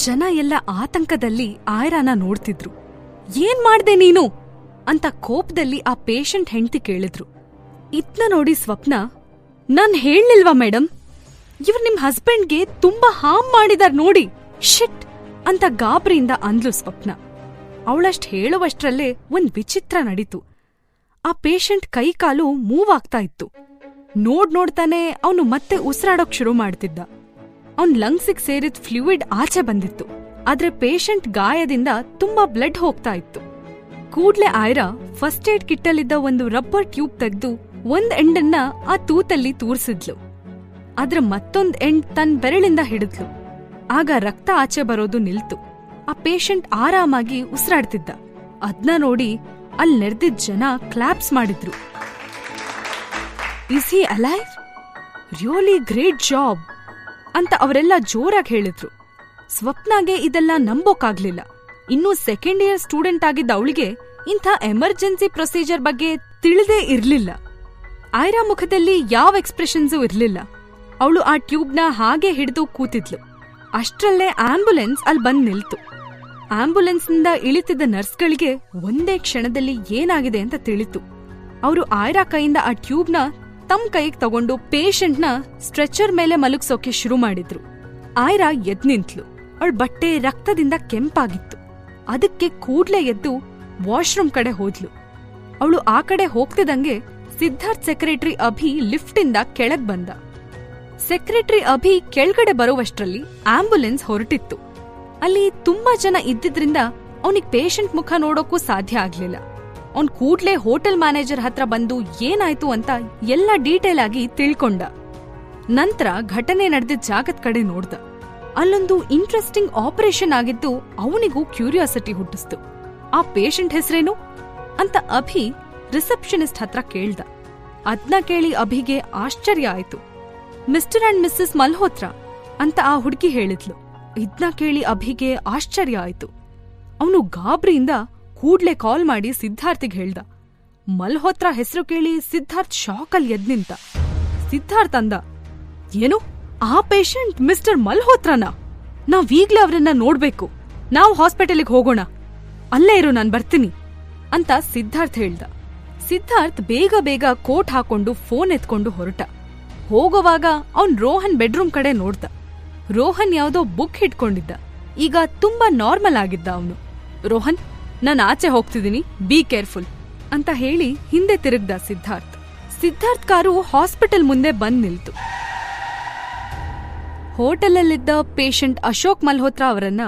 ಜನ ಎಲ್ಲ ಆತಂಕದಲ್ಲಿ ಆಯ್ರಾನ ನೋಡ್ತಿದ್ರು. ಏನ್ ಮಾಡ್ದೆ ನೀನು ಅಂತ ಕೋಪದಲ್ಲಿ ಆ ಪೇಷಂಟ್ ಹೆಂಡ್ತಿ ಕೇಳಿದ್ರು. ಇದ್ನ ನೋಡಿ ಸ್ವಪ್ನ, ನಾನ್ ಹೇಳಲಿಲ್ವಾ ಮೇಡಮ್, ಇವ್ರು ನಿಮ್ ಹಸ್ಬೆಂಡ್ಗೆ ತುಂಬಾ ಹಾರ್ಮ್ ಮಾಡಿದಾರ್ ನೋಡಿ, ಶಿಟ್ ಅಂತ ಗಾಬರಿಯಿಂದ ಅಂದ್ಲು ಸ್ವಪ್ನ. ಅವಳಷ್ಟ್ ಹೇಳುವಷ್ಟ್ರಲ್ಲೇ ಒಂದ್ ವಿಚಿತ್ರ ನಡೀತು. ಆ ಪೇಷಂಟ್ ಕೈಕಾಲು ಮೂವ್ ಆಗ್ತಾ ಇತ್ತು. ನೋಡ್ತಾನೆ ಅವನು ಮತ್ತೆ ಉಸಿರಾಡೋಕ್ ಶುರು ಮಾಡ್ತಿದ್ದ. ಅವನ್ ಲಂಗ್ಸಿಗ್ ಸೇರಿದ ಫ್ಲೂಯಿಡ್ ಆಚೆ ಬಂದಿತ್ತು. ಆದ್ರೆ ಪೇಷಂಟ್ ಗಾಯದಿಂದ ತುಂಬಾ ಬ್ಲಡ್ ಹೋಗ್ತಾ ಇತ್ತು. ಕೂಡ್ಲೆ ಆಯ್ರಾ ಫಸ್ಟ್ ಏಡ್ ಕಿಟ್ಟಲ್ಲಿದ್ದ ಒಂದು ರಬ್ಬರ್ ಟ್ಯೂಬ್ ತೆಗೆದು ಒಂದ್ ಎಂಡನ್ನ ಆ ತೂತಲ್ಲಿ ತೂರ್ಸಿದ್ಲು. ಆದ್ರೆ ಮತ್ತೊಂದ್ ಎಂಡ್ ತನ್ ಬೆರಳಿಂದ ಹಿಡಿದ್ಲು. ಆಗ ರಕ್ತ ಆಚೆ ಬರೋದು ನಿಲ್ತು. ಆ ಪೇಷಂಟ್ ಆರಾಮಾಗಿ ಉಸಿರಾಡ್ತಿದ್ದ. ಅದ್ನ ನೋಡಿ ಅಲ್ಲಿ ನೆರೆದಿದ್ದ ಜನ ಕ್ಲಾಪ್ಸ್ ಮಾಡಿದ್ರು. Is he alive? Really great job ಅಂತ ಅವರೆಲ್ಲ ಜೋರಾಗಿ ಹೇಳಿದ್ರು. ಸ್ವಪ್ನಾಗೆ ಇದೆಲ್ಲ ನಂಬೋಕಾಗ್ಲಿಲ್ಲ. ಇನ್ನೂ ಸೆಕೆಂಡ್ ಇಯರ್ ಸ್ಟೂಡೆಂಟ್ ಆಗಿದ್ದ ಅವಳಿಗೆ ಇಂಥ ಎಮರ್ಜೆನ್ಸಿ ಪ್ರೊಸೀಜರ್ ಬಗ್ಗೆ ತಿಳಿದೇ ಇರ್ಲಿಲ್ಲ. ಆಯ್ರಾ ಮುಖದಲ್ಲಿ ಯಾವ ಎಕ್ಸ್ಪ್ರೆಷನ್ಸೂ ಇರ್ಲಿಲ್ಲ. ಅವಳು ಆ ಟ್ಯೂಬ್ನ ಹಾಗೆ ಹಿಡಿದು ಕೂತಿದ್ಲು. ಅಷ್ಟ್ರಲ್ಲೇ ಆಂಬ್ಯುಲೆನ್ಸ್ ಅಲ್ಲಿ ಬಂದ್ ನಿಲ್ತು. ಆಂಬ್ಯುಲೆನ್ಸ್ನಿಂದ ಇಳಿತಿದ್ದ ನರ್ಸ್ಗಳಿಗೆ ಒಂದೇ ಕ್ಷಣದಲ್ಲಿ ಏನಾಗಿದೆ ಅಂತ ತಿಳಿತು. ಅವರು ಆಯ್ರಾ ಕೈಯಿಂದ ಆ ಟ್ಯೂಬ್ನ ತಮ್ಮ ಕೈಗೆ ತಗೊಂಡು ಪೇಷಂಟ್ನ ಸ್ಟ್ರೆಚರ್ ಮೇಲೆ ಮಲಗ್ಸೋಕೆ ಶುರು ಮಾಡಿದ್ರು. ಆಯ್ರಾ ಎದ್ ನಿಂತ್ಲು. ಅವಳ ಬಟ್ಟೆ ರಕ್ತದಿಂದ ಕೆಂಪಾಗಿತ್ತು. ಅದಕ್ಕೆ ಕೂಡ್ಲೆ ಎದ್ದು ವಾಶ್ರೂಮ್ ಕಡೆ ಹೋದ್ಲು. ಅವಳು ಆ ಕಡೆ ಹೋಗ್ತಿದ್ದಂಗೆ ಸಿದ್ಧಾರ್ಥ್ ಸೆಕ್ರೆಟರಿ ಅಭಿ ಲಿಫ್ಟಿಂದ ಕೆಳಗ್ ಬಂದ. ಸೆಕ್ರೆಟರಿ ಅಭಿ ಕೆಳಗಡೆ ಬರುವಷ್ಟರಲ್ಲಿ ಆಂಬ್ಯುಲೆನ್ಸ್ ಹೊರಟಿತ್ತು. ಅಲ್ಲಿ ತುಂಬಾ ಜನ ಇದ್ದಿದ್ರಿಂದ ಅವನಿಗೆ ಪೇಷಂಟ್ ಮುಖ ನೋಡೋಕ್ಕೂ ಸಾಧ್ಯ ಆಗ್ಲಿಲ್ಲ. ಅವ್ನ್ ಕೂಡ್ಲೆ ಹೋಟೆಲ್ ಮ್ಯಾನೇಜರ್ ಹತ್ರ ಬಂದು ಏನಾಯ್ತು ಅಂತ ಎಲ್ಲ ಡೀಟೇಲ್ ಆಗಿ ತಿಳ್ಕೊಂಡ. ನಂತರ ಘಟನೆ ನಡೆದಿದ್ದ ಜಾಗದ ಕಡೆ ನೋಡ್ದ. ಅಲ್ಲೊಂದು ಇಂಟ್ರೆಸ್ಟಿಂಗ್ ಆಪರೇಷನ್ ಆಗಿದ್ದು ಅವನಿಗೂ ಕ್ಯೂರಿಯಾಸಿಟಿ ಹುಟ್ಟಿಸ್ತು. ಆ ಪೇಷಂಟ್ ಹೆಸರೇನು ಅಂತ ಅಭಿ ರಿಸೆಪ್ಷನಿಸ್ಟ್ ಹತ್ರ ಕೇಳ್ದ. ಅದ್ನ ಕೇಳಿ ಅಭಿಗೆ ಆಶ್ಚರ್ಯ ಆಯ್ತು. ಮಿಸ್ಟರ್ ಅಂಡ್ ಮಿಸ್ಸಸ್ ಮಲ್ಹೋತ್ರಾ ಅಂತ ಆ ಹುಡುಗಿ ಹೇಳಿದ್ಲು. ಇದ್ನ ಕೇಳಿ ಅಭಿಗೆ ಆಶ್ಚರ್ಯ ಆಯ್ತು. ಅವನು ಗಾಬ್ರಿಯಿಂದ ಕೂಡ್ಲೆ ಕಾಲ್ ಮಾಡಿ ಸಿದ್ಧಾರ್ಥಿಗೆ ಹೇಳ್ದ. ಮಲ್ಹೋತ್ರಾ ಹೆಸರು ಕೇಳಿ ಸಿದ್ಧಾರ್ಥ್ ಶಾಕಲ್ಲಿ ಎದ್ ನಿಂತ. ಸಿದ್ಧಾರ್ಥ್ ಅಂದ, ಏನು ಆ ಪೇಷಂಟ್ ಮಿಸ್ಟರ್ ಮಲ್ಹೋತ್ರಾನಾ? ನಾವೀಗ್ಲೇ ಅವರನ್ನ ನೋಡ್ಬೇಕು. ನಾವು ಹಾಸ್ಪಿಟಲಿಗೆ ಹೋಗೋಣ. ಅಲ್ಲೇ ಇರು, ನಾನ್ ಬರ್ತೀನಿ ಅಂತ ಸಿದ್ಧಾರ್ಥ್ ಹೇಳ್ದ. ಸಿದ್ಧಾರ್ಥ್ ಬೇಗ ಕೋಟ್ ಹಾಕೊಂಡು ಫೋನ್ ಎತ್ಕೊಂಡು ಹೊರಟ. ಹೋಗೋವಾಗ ಅವನ್ ರೋಹನ್ ಬೆಡ್ರೂಮ್ ಕಡೆ ನೋಡ್ದ. ರೋಹನ್ ಯಾವ್ದೋ ಬುಕ್ ಹಿಡ್ಕೊಂಡಿದ್ದ. ಈಗ ತುಂಬಾ ನಾರ್ಮಲ್ ಆಗಿದ್ದ ಅವನು. ರೋಹನ್, ನಾನ್ ಆಚೆ ಹೋಗ್ತಿದ್ದೀನಿ, ಬಿ ಕೇರ್ಫುಲ್ ಅಂತ ಹೇಳಿ ಹಿಂದೆ ತಿರುಗ್ದ ಸಿದ್ಧಾರ್ಥ್. ಸಿದ್ಧಾರ್ಥ್ ಕಾರು ಹಾಸ್ಪಿಟಲ್ ಮುಂದೆ ಬಂದ್ ನಿಲ್ತು. ಹೋಟೆಲಲ್ಲಿದ್ದ ಪೇಷಂಟ್ ಅಶೋಕ್ ಮಲ್ಹೋತ್ರಾ ಅವರನ್ನ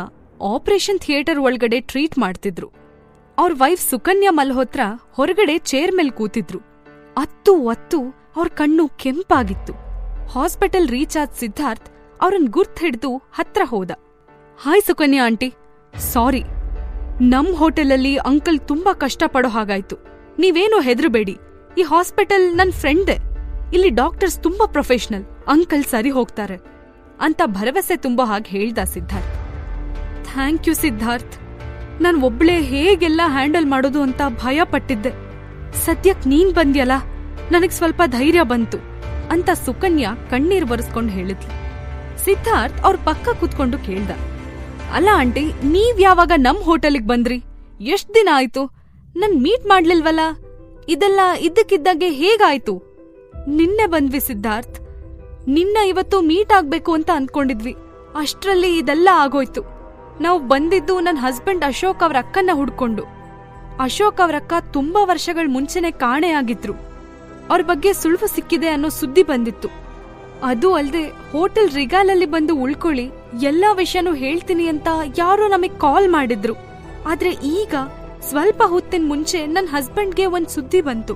ಆಪರೇಷನ್ ಥಿಯೇಟರ್ ಒಳಗಡೆ ಟ್ರೀಟ್ ಮಾಡ್ತಿದ್ರು. ಅವ್ರ ವೈಫ್ ಸುಕನ್ಯಾ ಮಲ್ಹೋತ್ರಾ ಹೊರಗಡೆ ಚೇರ್ ಮೇಲೆ ಕೂತಿದ್ರು. ಅತ್ತು ಅವ್ರ ಕಣ್ಣು ಕೆಂಪಾಗಿತ್ತು. ಹಾಸ್ಪಿಟಲ್ ರೀಚ್ ಆದ ಸಿದ್ಧಾರ್ಥ್ ಅವ್ರನ್ ಗುರ್ತ್ ಹಿಡ್ದು ಹತ್ರ ಹೋದ. ಹಾಯ್ ಸುಕನ್ಯಾ ಆಂಟಿ, ಸಾರಿ, ನಮ್ ಹೋಟೆಲಲ್ಲಿ ಅಂಕಲ್ ತುಂಬಾ ಕಷ್ಟಪಡೋ ಹಾಗಾಯ್ತು. ನೀವೇನು ಹೆದರಬೇಡಿ, ಈ ಹಾಸ್ಪಿಟಲ್ ನನ್ ಫ್ರೆಂಡೆ. ಇಲ್ಲಿ ಡಾಕ್ಟರ್ಸ್ ತುಂಬಾ ಪ್ರೊಫೆಷನಲ್. ಅಂಕಲ್ ಸರಿ ಹೋಗ್ತಾರೆ ಅಂತ ಭರವಸೆ ತುಂಬೋ ಹಾಗೆ ಹೇಳ್ದ ಸಿದ್ಧಾರ್ಥ್. ಥ್ಯಾಂಕ್ ಯು ಸಿದ್ಧಾರ್ಥ್, ನಾನ್ ಒಬ್ಳೆ ಹೇಗೆಲ್ಲ ಹ್ಯಾಂಡಲ್ ಮಾಡೋದು ಅಂತ ಭಯ ಪಟ್ಟಿದ್ದೆ. ಸದ್ಯಕ್ ನೀನ್ ಬಂದ್ಯಲ್ಲ, ನನಗ್ ಸ್ವಲ್ಪ ಧೈರ್ಯ ಬಂತು ಅಂತ ಸುಕನ್ಯಾ ಕಣ್ಣೀರ್ ಬರೆಸ್ಕೊಂಡು ಹೇಳಿದ್ಲು. ಸಿದ್ಧಾರ್ಥ್ ಅವ್ರ ಪಕ್ಕ ಕೂತ್ಕೊಂಡು ಕೇಳ್ದ, ಅಲ್ಲ ಆಂಟಿ, ನೀವ್ ಯಾವಾಗ ನಮ್ ಹೋಟೆಲಿಗ್ ಬಂದ್ರಿ? ಎಷ್ಟ್ ದಿನ ಆಯ್ತು? ನನ್ ಮೀಟ್ ಮಾಡ್ಲಿಲ್ವಲ್ಲ? ಇದೆಲ್ಲ ಇದ್ದಕ್ಕಿದ್ದಾಗೆ ಹೇಗಾಯ್ತು? ನಿನ್ನೆ ಬಂದ್ವಿ ಸಿದ್ಧಾರ್ಥ್. ಇವತ್ತು ಮೀಟ್ ಆಗ್ಬೇಕು ಅಂತ ಅಂದ್ಕೊಂಡಿದ್ವಿ. ಅಷ್ಟ್ರಲ್ಲಿ ಇದೆಲ್ಲ ಆಗೋಯ್ತು. ನಾವು ಬಂದಿದ್ದು ನನ್ ಹಸ್ಬೆಂಡ್ ಅಶೋಕ್ ಅವ್ರ ಅಕ್ಕನ್ನ ಹುಡ್ಕೊಂಡು. ಅಶೋಕ್ ಅವ್ರಕ್ಕ ತುಂಬಾ ವರ್ಷಗಳ ಮುಂಚೆನೆ ಕಾಣೆಯಾಗಿದ್ರು. ಅವ್ರ ಬಗ್ಗೆ ಸುಳ್ಳು ಸಿಕ್ಕಿದೆ ಅನ್ನೋ ಸುದ್ದಿ ಬಂದಿತ್ತು. ಅದು ಅಲ್ದೆ ಹೋಟೆಲ್ ರಿಗಾಲಲ್ಲಿ ಬಂದು ಉಳ್ಕೊಳ್ಳಿ, ಎಲ್ಲಾ ವಿಷಯನೂ ಹೇಳ್ತೀನಿ ಅಂತ ಯಾರೋ ನಮಗ್ ಕಾಲ್ ಮಾಡಿದ್ರು. ಆದ್ರೆ ಈಗ ಸ್ವಲ್ಪ ಹೊತ್ತಿನ ಮುಂಚೆ ನನ್ ಹಸ್ಬೆಂಡ್ಗೆ ಒಂದ್ ಸುದ್ದಿ ಬಂತು.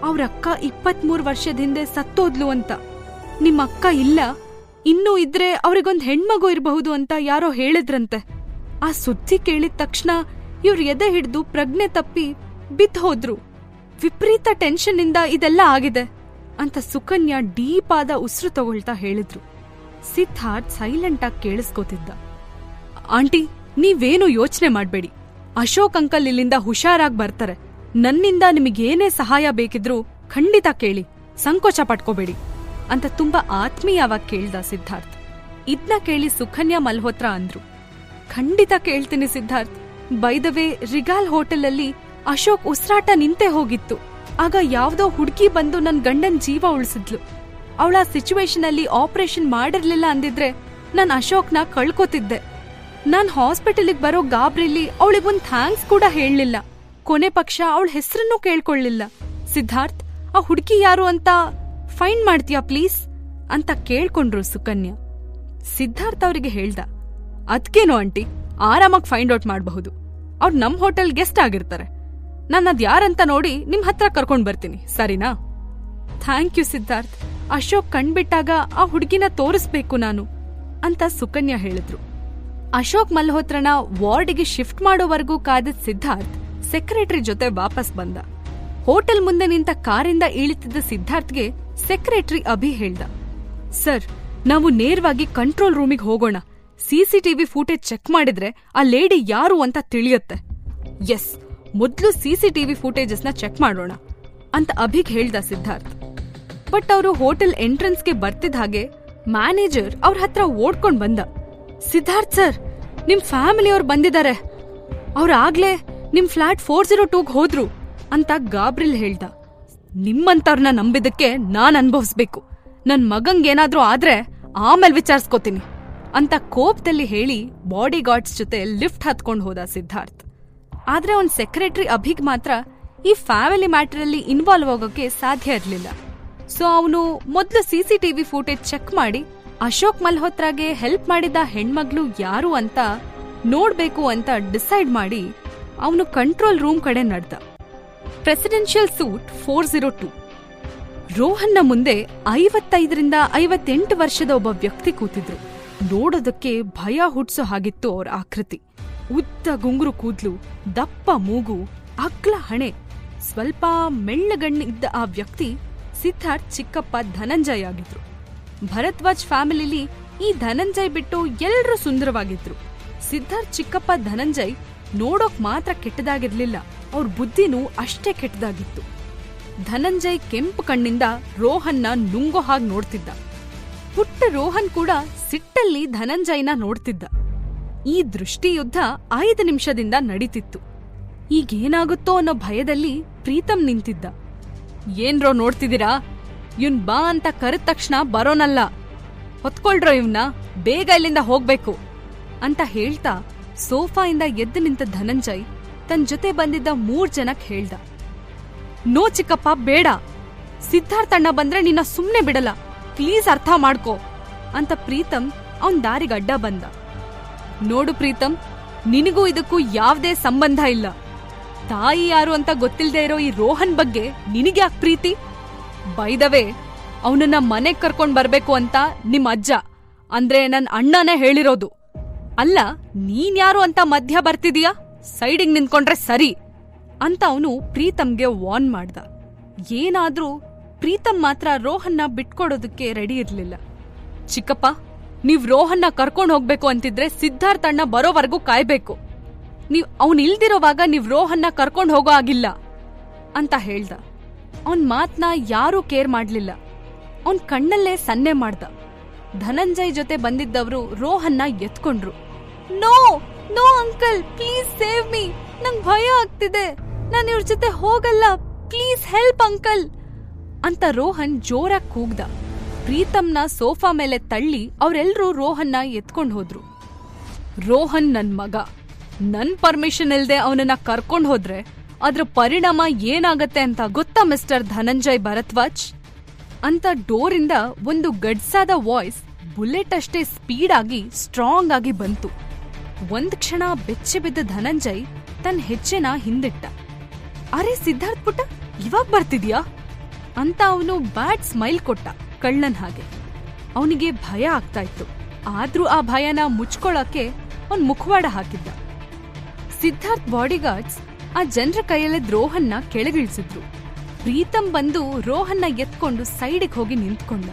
ಅವ್ರಕ್ಕ 23 ವರ್ಷದ ಹಿಂದೆ ಸತ್ತೋದ್ಲು ಅಂತ. ನಿಮ್ಮಕ್ಕ ಇಲ್ಲ, ಇನ್ನೂ ಇದ್ರೆ ಅವ್ರಿಗೊಂದ್ ಹೆಣ್ಮಗು ಇರಬಹುದು ಅಂತ ಯಾರೋ ಹೇಳಿದ್ರಂತೆ. ಆ ಸುದ್ದಿ ಕೇಳಿದ ತಕ್ಷಣ ಇವ್ರ ಎದೆ ಹಿಡ್ದು ಪ್ರಜ್ಞೆ ತಪ್ಪಿ ಬಿದ್ದು ಹೋದ್ರು. ವಿಪರೀತ ಟೆನ್ಷನ್ ಇಂದ ಇದೆಲ್ಲ ಆಗಿದೆ ಅಂತ ಸುಕನ್ಯಾ ಡೀಪ್ ಆದ ಉಸಿರು ತಗೊಳ್ತಾ ಹೇಳಿದ್ರು. ಸಿದ್ಧಾರ್ಥ್ ಸೈಲೆಂಟ್ ಆಗಿ ಕೇಳಿಸ್ಕೋತಿದ್ದ. ಆಂಟಿ, ನೀವೇನು ಯೋಚನೆ ಮಾಡ್ಬೇಡಿ. ಅಶೋಕ್ ಅಂಕಲ್ ಇಲ್ಲಿಂದ ಹುಷಾರಾಗಿ ಬರ್ತಾರೆ. ನನ್ನಿಂದ ನಿಮಗೇನೇ ಸಹಾಯ ಬೇಕಿದ್ರೂ ಖಂಡಿತ ಕೇಳಿ, ಸಂಕೋಚ ಪಟ್ಕೋಬೇಡಿ ಅಂತ ತುಂಬಾ ಆತ್ಮೀಯವಾಗಿ ಕೇಳ್ದ ಸಿದ್ಧಾರ್ಥ್. ಇದ್ನ ಕೇಳಿ ಸುಕನ್ಯಾ ಮಲ್ಹೋತ್ರಾ ಅಂದ್ರು, ಖಂಡಿತ ಕೇಳ್ತೀನಿ ಸಿದ್ಧಾರ್ಥ್. ಬೈ ದ ವೇ, ರಿಗಾಲ್ ಹೋಟೆಲಲ್ಲಿ ಅಶೋಕ್ ಉಸಿರಾಟ ನಿಂತೇ ಹೋಗಿತ್ತು. ಆಗ ಯಾವ್ದೋ ಹುಡುಗಿ ಬಂದು ನನ್ ಗಂಡನ್ ಜೀವ ಉಳಿಸಿದ್ಲು. ಅವಳ ಸಿಚುವೇಶನ್ ಅಲ್ಲಿ ಆಪರೇಷನ್ ಮಾಡಿರ್ಲಿಲ್ಲ ಅಂದಿದ್ರೆ ನಾನ್ ಅಶೋಕ್ನ ಕಳ್ಕೊತಿದ್ದೆ. ನಾನ್ ಹಾಸ್ಪಿಟಲಿಗ್ ಬರೋ ಗಾಬ್ರಿಲಿ ಅವಳಿಗೊಂದ್ ಥ್ಯಾಂಕ್ಸ್ ಕೂಡ ಹೇಳಲಿಲ್ಲ. ಕೊನೆ ಪಕ್ಷ ಅವಳ ಹೆಸರನ್ನೂ ಕೇಳ್ಕೊಳ್ಳಿಲ್ಲ. ಸಿದ್ಧಾರ್ಥ್, ಆ ಹುಡುಗಿ ಯಾರು ಅಂತ ಫೈಂಡ್ ಮಾಡ್ತೀಯಾ ಪ್ಲೀಸ್ ಅಂತ ಕೇಳ್ಕೊಂಡ್ರು ಸುಕನ್ಯಾ. ಸಿದ್ಧಾರ್ಥ್ ಅವರಿಗೆ ಹೇಳ್ದ, ಅದ್ಕೇನೋ ಆಂಟಿ, ಆರಾಮಾಗಿ ಫೈಂಡ್ ಔಟ್ ಮಾಡಬಹುದು. ಅವ್ರು ನಮ್ ಹೋಟೆಲ್ ಗೆಸ್ಟ್ ಆಗಿರ್ತಾರೆ. ನಾನು ಅದ್ ಯಾರಂತ ನೋಡಿ ನಿಮ್ ಹತ್ರ ಕರ್ಕೊಂಡ್ ಬರ್ತೀನಿ, ಸರಿನಾ? Thank you Siddharth. ಅಶೋಕ್ ಕಣ್ಬಿಟ್ಟಾಗ ಆ ಹುಡುಗಿನ ತೋರಿಸ್ಬೇಕು ನಾನು ಅಂತ ಸುಕನ್ಯಾ ಹೇಳಿದ್ರು. ಅಶೋಕ್ ಮಲ್ಹೋತ್ರನ ವಾರ್ಡ್ಗೆ ಶಿಫ್ಟ್ ಮಾಡೋವರೆಗೂ ಕಾದ ಸಿದ್ಧಾರ್ಥ್ ಸೆಕ್ರೆಟರಿ ಜೊತೆ ವಾಪಸ್ ಬಂದ. ಹೋಟೆಲ್ ಮುಂದೆ ನಿಂತ ಕಾರಿಂದ ಇಳಿತಿದ್ದ ಸಿದ್ಧಾರ್ಥ್ಗೆ ಸೆಕ್ರೆಟರಿ ಅಭಿ ಹೇಳ್ದ, ಸರ್, ನಾವು ನೇರವಾಗಿ ಕಂಟ್ರೋಲ್ ರೂಮಿಗೆ ಹೋಗೋಣ. ಸಿಸಿಟಿವಿ ಫೂಟೇಜ್ ಚೆಕ್ ಮಾಡಿದ್ರೆ ಆ ಲೇಡಿ ಯಾರು ಅಂತ ತಿಳಿಯುತ್ತೆ. ಎಸ್, ಮೊದ್ಲು ಸಿಸಿಟಿವಿ ಫೂಟೇಜಸ್ನ ಚೆಕ್ ಮಾಡೋಣ ಅಂತ ಅಭಿಗ್ ಹೇಳ್ದ ಸಿದ್ಧಾರ್ಥ್. ಬಟ್ ಅವರು ಹೋಟೆಲ್ ಎಂಟ್ರೆನ್ಸ್ಗೆ ಬರ್ತಿದ್ದ ಹಾಗೆ ಮ್ಯಾನೇಜರ್ ಅವ್ರ ಹತ್ರ ಓಡ್ಕೊಂಡ್ ಬಂದ. ಸಿದ್ಧಾರ್ಥ್ ಸರ್, ನಿಮ್ ಫ್ಯಾಮಿಲಿಯವ್ರು ಬಂದಿದ್ದಾರೆ. ಅವ್ರಾಗ್ಲೇ ನಿಮ್ ಫ್ಲಾಟ್ 402ಗೆ ಹೋದ್ರು ಅಂತ ಗಾಬ್ರಿಲ್ ಹೇಳ್ದ. ನಿಮ್ಮಂತವ್ರನ್ನ ನಂಬಿದಕ್ಕೆ ನಾನ್ ಅನ್ಭವಿಸ್ಬೇಕು. ನನ್ ಮಗಂಗೇನಾದ್ರೂ ಆದ್ರೆ ಆಮೇಲೆ ವಿಚಾರಿಸ್ಕೋತೀನಿ ಅಂತ ಕೋಪದಲ್ಲಿ ಹೇಳಿ ಬಾಡಿ ಗಾರ್ಡ್ಸ್ ಜೊತೆ ಲಿಫ್ಟ್ ಹತ್ಕೊಂಡ್ ಹೋದ ಸಿದ್ಧಾರ್ಥ್. ಆದ್ರೆ ಅವ್ನ್ ಸೆಕ್ರೆಟರಿ ಅಭಿಗ್ ಮಾತ್ರ ಈ ಫ್ಯಾಮಿಲಿ ಮ್ಯಾಟರಲ್ಲಿ ಇನ್ವಾಲ್ವ್ ಆಗೋಕೆ ಸಾಧ್ಯ ಇರ್ಲಿಲ್ಲ. ಸೊ ಅವನು ಮೊದ್ಲು ಸಿಸಿಟಿವಿ ಫೂಟೇಜ್ ಚೆಕ್ ಮಾಡಿ ಅಶೋಕ್ ಮಲ್ಹೋತ್ರಾಗೆ ಹೆಲ್ಪ್ ಮಾಡಿದ ಹೆಣ್ಮಗ್ಳು ಯಾರು ಅಂತ ನೋಡ್ಬೇಕು ಅಂತ ಡಿಸೈಡ್ ಮಾಡಿ ಅವನು ಕಂಟ್ರೋಲ್ ರೂಮ್ ಕಡೆ ನಡೆದ. Presidential suit 402. ರೋಹನ್ನ ಮುಂದೆ 55ರಿಂದ 58 ವರ್ಷದ ಒಬ್ಬ ವ್ಯಕ್ತಿ ಕೂತಿದ್ರು. ನೋಡೋದಕ್ಕೆ ಭಯ ಹುಟ್ಸೋ ಹಾಗಿತ್ತು ಅವ್ರ ಆಕೃತಿ. ಉದ್ದ ಗುಂಗುರು ಕೂದ್ಲು, ದಪ್ಪ ಮೂಗು, ಅಗ್ಲ ಹಣೆ, ಸ್ವಲ್ಪ ಮೆಳ್ಳಗಣ್ಣು ಇದ್ದ ಆ ವ್ಯಕ್ತಿ ಸಿದ್ಧಾರ್ಥ್ ಚಿಕ್ಕಪ್ಪ ಧನಂಜಯ್ ಆಗಿದ್ರು. ಭರದ್ವಾಜ್ ಫ್ಯಾಮಿಲಿಲಿ ಈ ಧನಂಜಯ್ ಬಿಟ್ಟು ಎಲ್ರೂ ಸುಂದರವಾಗಿದ್ರು. ಸಿದ್ಧಾರ್ಥ್ ಚಿಕ್ಕಪ್ಪ ಧನಂಜಯ್ ನೋಡೋಕ್ ಮಾತ್ರ ಕೆಟ್ಟದಾಗಿರ್ಲಿಲ್ಲ, ಅವ್ರ ಬುದ್ಧಿನೂ ಅಷ್ಟೇ ಕೆಟ್ಟದಾಗಿತ್ತು. ಧನಂಜಯ್ ಕೆಂಪು ಕಣ್ಣಿಂದ ರೋಹನ್ನ ನುಂಗೋ ಹಾಗೆ ನೋಡ್ತಿದ್ದ. ಪುಟ್ಟ ರೋಹನ್ ಕೂಡ ಸಿಟ್ಟಲ್ಲಿ ಧನಂಜಯ್ನ ನೋಡ್ತಿದ್ದ. ಈ ದೃಷ್ಟಿಯುದ್ಧ 5 ನಿಮಿಷದಿಂದ ನಡೀತಿತ್ತು. ಈಗೇನಾಗುತ್ತೋ ಅನ್ನೋ ಭಯದಲ್ಲಿ ಪ್ರೀತಮ್ ನಿಂತಿದ್ದ. ಏನ್ರೋ ನೋಡ್ತಿದ್ದೀರಾ? ಇವ್ನ್ ಬಾ ಅಂತ ಕರೆದ ತಕ್ಷಣ ಬರೋನಲ್ಲ, ಹೊತ್ಕೊಳ್ರೋ ಇವ್ನ, ಬೇಗ ಇಲ್ಲಿಂದ ಹೋಗ್ಬೇಕು ಅಂತ ಹೇಳ್ತಾ ಸೋಫಾಯಿಂದ ಎದ್ದು ನಿಂತ ಧನಂಜಯ್ ತನ್ ಜೊತೆ ಬಂದಿದ್ದ 3 ಜನಕ್ ಹೇಳ್ದ, ನೋ ಚಿಕ್ಕಪ್ಪ, ಬೇಡ. ಸಿದ್ಧಾರ್ಥ್ ಅಣ್ಣ ಬಂದ್ರೆ ನಿನ್ನ ಸುಮ್ನೆ ಬಿಡಲ್ಲ, ಪ್ಲೀಸ್ ಅರ್ಥ ಮಾಡ್ಕೋ ಅಂತ ಪ್ರೀತಮ್ ಅವನ್ ದಾರಿಗೆ ಅಡ್ಡ ಬಂದ. ನೋಡು ಪ್ರೀತಮ್, ನಿನಗೂ ಇದಕ್ಕೂ ಯಾವ್ದೇ ಸಂಬಂಧ ಇಲ್ಲ. ತಾಯಿ ಯಾರು ಅಂತ ಗೊತ್ತಿಲ್ದೇ ಇರೋ ಈ ರೋಹನ್ ಬಗ್ಗೆ ನಿನಗ್ಯಾಕ್ ಪ್ರೀತಿ? ಬೈ ದ ವೇ, ಅವನನ್ನ ಮನೆಗ್ ಕರ್ಕೊಂಡ್ ಬರ್ಬೇಕು ಅಂತ ನಿಮ್ ಅಜ್ಜ, ಅಂದ್ರೆ ನನ್ ಅಣ್ಣನೇ ಹೇಳಿರೋದು. ಅಲ್ಲ, ನೀನ್ಯಾರು ಅಂತ ಮಧ್ಯ ಬರ್ತಿದೀಯಾ? ಸೈಡಿಗ್ ನಿಂತ್ಕೊಂಡ್ರೆ ಸರಿ ಅಂತ ಅವನು ಪ್ರೀತಮ್ಗೆ ವಾರ್ನ್ ಮಾಡ್ದ. ಏನಾದ್ರೂ ಪ್ರೀತಮ್ ಮಾತ್ರ ರೋಹನ್ನ ಬಿಟ್ಕೊಡೋದಕ್ಕೆ ರೆಡಿ ಇರ್ಲಿಲ್ಲ. ಚಿಕ್ಕಪ್ಪ, ನೀವ್ ರೋಹನ್ನ ಕರ್ಕೊಂಡ್ ಹೋಗ್ಬೇಕು ಅಂತಿದ್ರೆ ಸಿದ್ಧಾರ್ಥ್ ಅಣ್ಣ ಬರೋವರೆಗೂ ಕಾಯ್ಬೇಕು. ಅವನ್ ಇಲ್ದಿರೋವಾಗ ನೀವ್ ರೋಹನ್ನ ಕರ್ಕೊಂಡ್ ಹೋಗೋ ಆಗಿಲ್ಲ ಅಂತ ಹೇಳ್ದ. ಅವನ್ ಮಾತ್ನ ಯಾರೂ ಕೇರ್ ಮಾಡ್ಲಿಲ್ಲ. ಅವನ್ ಕಣ್ಣಲ್ಲೇ ಸನ್ನೆ ಮಾಡ್ದ. ಧನಂಜಯ್ ಜೊತೆ ಬಂದಿದ್ದವರು ರೋಹನ್ನ ಎತ್ಕೊಂಡ್ರು. No no uncle, please save me, ನಂಗ್ ಭಯ ಆಗ್ತಿದೆ, ನಾನು ಇವ್ರ ಜೊತೆ ಹೋಗಲ್ಲ, ಪ್ಲೀಸ್ ಹೆಲ್ಪ್ ಅಂಕಲ್ ಅಂತ ರೋಹನ್ ಜೋರಾಗಿ ಕೂಗ್ದ. ಪ್ರೀತಮ್ನ ಸೋಫಾ ಮೇಲೆ ತಳ್ಳಿ ಅವರೆಲ್ಲರೂ ರೋಹನ್ನ ಎತ್ಕೊಂಡ್ ಹೋದ್ರು. ರೋಹನ್ ನನ್ ಮಗ, ನನ್ ಪರ್ಮಿಷನ್ ಇಲ್ದೆ ಅವನನ್ನ ಕರ್ಕೊಂಡ್ ಹೋದ್ರೆ ಅದ್ರ ಪರಿಣಾಮ ಏನಾಗತ್ತೆ ಅಂತ ಗೊತ್ತಾ ಮಿಸ್ಟರ್ ಧನಂಜಯ್ ಭರದ್ವಾಜ್ ಅಂತ ಡೋರಿಂದ ಒಂದು ಗಡ್ಸಾದ ವಾಯ್ಸ್ ಬುಲೆಟ್ ಅಷ್ಟೇ ಸ್ಪೀಡ್ ಆಗಿ ಸ್ಟ್ರಾಂಗ್ ಆಗಿ ಬಂತು. ಒಂದ್ ಕ್ಷಣ ಬೆಚ್ಚಿ ಬಿದ್ದ ಧನಂಜಯ್ ತನ್ನ ಹೆಜ್ಜೆನ ಹಿಂದಿಟ್ಟ. ಅರೆ ಸಿದ್ಧಾರ್ಥ್ ಪುಟ್ಟ, ಇವಾಗ ಬರ್ತಿದ್ಯಾ ಅಂತ ಅವನು ಬ್ಯಾಡ್ ಸ್ಮೈಲ್ ಕೊಟ್ಟ, ಕಳ್ಳನ್ ಹಾಗೆ. ಅವನಿಗೆ ಭಯ ಆಗ್ತಾ ಇತ್ತು, ಆದ್ರೂ ಆ ಭಯನ ಮುಚ್ಕೊಳಕ್ಕೆ ಅವನ್ ಮುಖವಾಡ ಹಾಕಿದ್ದ. ಸಿದ್ಧಾರ್ಥ್ ಬಾಡಿಗಾರ್ಡ್ಸ್ ಆ ಜನರ ಕೈಯಲ್ಲಿದ್ದ ರೋಹನ್ನ ಕೆಳಗಿಳಿಸಿದ್ರು. ಪ್ರೀತಮ್ ಬಂದು ರೋಹನ್ನ ಎತ್ಕೊಂಡು ಸೈಡಿಗೆ ಹೋಗಿ ನಿಂತ್ಕೊಂಡ.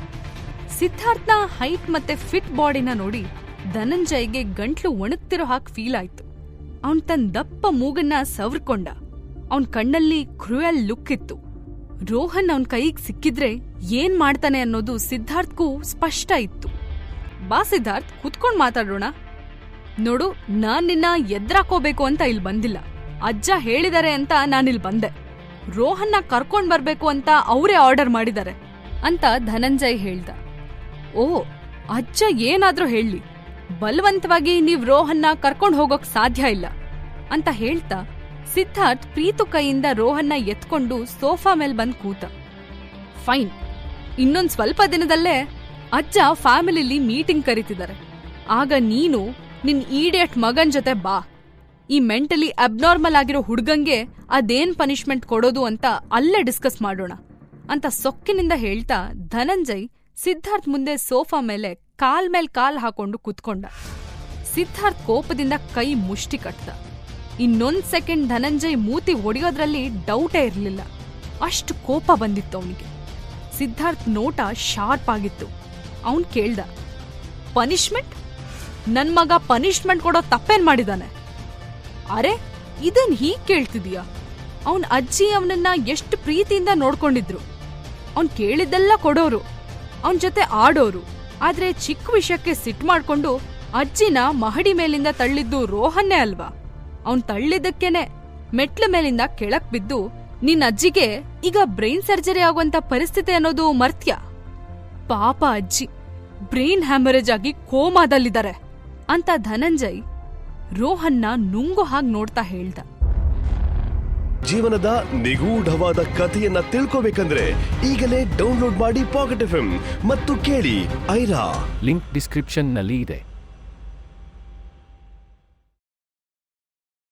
ಸಿದ್ಧಾರ್ಥ್ನ ಹೈಟ್ ಮತ್ತೆ ಫಿಟ್ ಬಾಡಿನ ನೋಡಿ ಧನಂಜಯ್ಗೆ ಗಂಟ್ಲು ಒಣಗ್ತಿರೋ ಹಾಗೆ ಫೀಲ್ ಆಯ್ತು. ಅವನ್ ತನ್ನ ದಪ್ಪ ಮೂಗನ್ನ ಸವರ್ಕೊಂಡ. ಅವನ್ ಕಣ್ಣಲ್ಲಿ ಕ್ರೂಯಲ್ ಲುಕ್ ಇತ್ತು. ರೋಹನ್ ಅವನ್ ಕೈಗೆ ಸಿಕ್ಕಿದ್ರೆ ಏನ್ ಮಾಡ್ತಾನೆ ಅನ್ನೋದು ಸಿದ್ಧಾರ್ಥ್ಗೂ ಸ್ಪಷ್ಟ ಇತ್ತು. ಬಾ ಸಿದ್ಧಾರ್ಥ್, ಕುತ್ಕೊಂಡ್ ಮಾತಾಡೋಣ. ನೋಡು, ನಾನ್ ನಿನ್ನ ಎದ್ರಾಕೋಬೇಕು ಅಂತ ಇಲ್ಲಿ ಬಂದಿಲ್ಲ. ಅಜ್ಜ ಹೇಳಿದಾರೆ ಅಂತ ನಾನಿಲ್ ಬಂದೆ. ರೋಹನ್ನ ಕರ್ಕೊಂಡ್ ಬರ್ಬೇಕು ಅಂತ ಅವರೇ ಆರ್ಡರ್ ಮಾಡಿದ್ದಾರೆ ಅಂತ ಧನಂಜಯ್ ಹೇಳ್ದ. ಓ, ಅಜ್ಜ ಏನಾದ್ರೂ ಹೇಳಿ, ಬಲವಂತವಾಗಿ ನೀವ್ ರೋಹನ್ನ ಕರ್ಕೊಂಡ್ ಹೋಗೋಕ್ ಸಾಧ್ಯ ಇಲ್ಲ ಅಂತ ಹೇಳ್ತಾ ಸಿದ್ಧಾರ್ಥ್ ಪ್ರೀತು ಕೈಯಿಂದ ರೋಹನ್ನ ಎತ್ಕೊಂಡು ಸೋಫಾ ಮೇಲ್ ಬಂದ್ ಕೂತ. ಫೈನ್, ಇನ್ನೊಂದ್ ಸ್ವಲ್ಪ ದಿನದಲ್ಲೇ ಅಜ್ಜ ಫ್ಯಾಮಿಲಿಲಿ ಮೀಟಿಂಗ್ ಕರೀತಿದ್ದಾರೆ. ಆಗ ನೀನು ನಿನ್ ಈಡಿಯಟ್ ಮಗನ್ ಜೊತೆ ಬಾ. ಈ ಮೆಂಟಲಿ ಅಬ್ನಾರ್ಮಲ್ ಆಗಿರೋ ಹುಡ್ಗಂಗೆ ಅದೇನ್ ಪನಿಷ್ಮೆಂಟ್ ಕೊಡೋದು ಅಂತ ಅಲ್ಲೇ ಡಿಸ್ಕಸ್ ಮಾಡೋಣ ಅಂತ ಸೊಕ್ಕಿನಿಂದ ಹೇಳ್ತಾ ಧನಂಜಯ್ ಸಿದ್ಧಾರ್ಥ್ ಮುಂದೆ ಸೋಫಾ ಮೇಲೆ ಕಾಲ್ ಹಾಕೊಂಡು ಕುತ್ಕೊಂಡ. ಸಿದ್ಧಾರ್ಥ್ ಕೋಪದಿಂದ ಕೈ ಮುಷ್ಟಿ ಕಟ್ಟ. ಇನ್ನೊಂದ್ ಸೆಕೆಂಡ್ ಧನಂಜಯ್ ಮೂತಿ ಒಡೆಯೋದ್ರಲ್ಲಿ ಡೌಟೇ ಇರ್ಲಿಲ್ಲ. ಅಷ್ಟು ಕೋಪ ಬಂದಿತ್ತು ಅವನಿಗೆ. ಸಿದ್ಧಾರ್ಥ್ ನೋಟ ಶಾರ್ಪ್ ಆಗಿತ್ತು. ಅವನ್ ಕೇಳ್ದ, ಪನಿಷ್ಮೆಂಟ್? ನನ್ ಮಗ ಪನಿಷ್ಮೆಂಟ್ ಕೊಡೋ ತಪ್ಪೇನ್ ಮಾಡಿದಾನೆ? ಅರೆ, ಇದೇನ್ ಹೀಗ್ ಕೇಳ್ತಿದೀಯ? ಅವನ್ ಅಜ್ಜಿ ಅವನನ್ನ ಎಷ್ಟು ಪ್ರೀತಿಯಿಂದ ನೋಡ್ಕೊಂಡಿದ್ರು. ಅವನ್ ಕೇಳಿದ್ದೆಲ್ಲ ಕೊಡೋರು, ಅವನ್ ಜೊತೆ ಆಡೋರು. ಆದ್ರೆ ಚಿಕ್ಕ ವಿಷಯಕ್ಕೆ ಸಿಟ್ಟು ಮಾಡ್ಕೊಂಡು ಅಜ್ಜಿನ ಮಹಡಿ ಮೇಲಿಂದ ತಳ್ಳಿದ್ದು ರೋಹನ್ನೇ ಅಲ್ವಾ? ಅವನ್ ತಳ್ಳಿದ್ದಕ್ಕೇನೆ ಮೆಟ್ಲ ಮೇಲಿಂದ ಕೆಳಕ್ ಬಿದ್ದು ನಿನ್ ಅಜ್ಜಿಗೆ ಈಗ ಬ್ರೈನ್ ಸರ್ಜರಿ ಆಗುವಂತ ಪರಿಸ್ಥಿತಿ ಅನ್ನೋದು ಮರ್ತ್ಯ? ಪಾಪ ಅಜ್ಜಿ ಬ್ರೈನ್ ಹ್ಯಾಮರೇಜ್ ಆಗಿ ಕೋಮಾದಲ್ಲಿದ್ದಾರೆ ಅಂತ ಧನಂಜಯ್ ರೋಹನ್ನ ನುಂಗು ಹಾಗೆ ನೋಡ್ತಾ ಹೇಳ್ದ. ಜೀವನದ ನಿಗೂಢವಾದ ಕಥೆಯನ್ನ ತಿಳ್ಕೋಬೇಕಂದ್ರೆ ಈಗಲೇ ಡೌನ್ಲೋಡ್ ಮಾಡಿ ಪಾಕೆಟ್ FM ಮತ್ತು ಕೇಳಿ ಐರಾ. ಲಿಂಕ್ ಡಿಸ್ಕ್ರಿಪ್ಷನ್ ನಲ್ಲಿ ಇದೆ.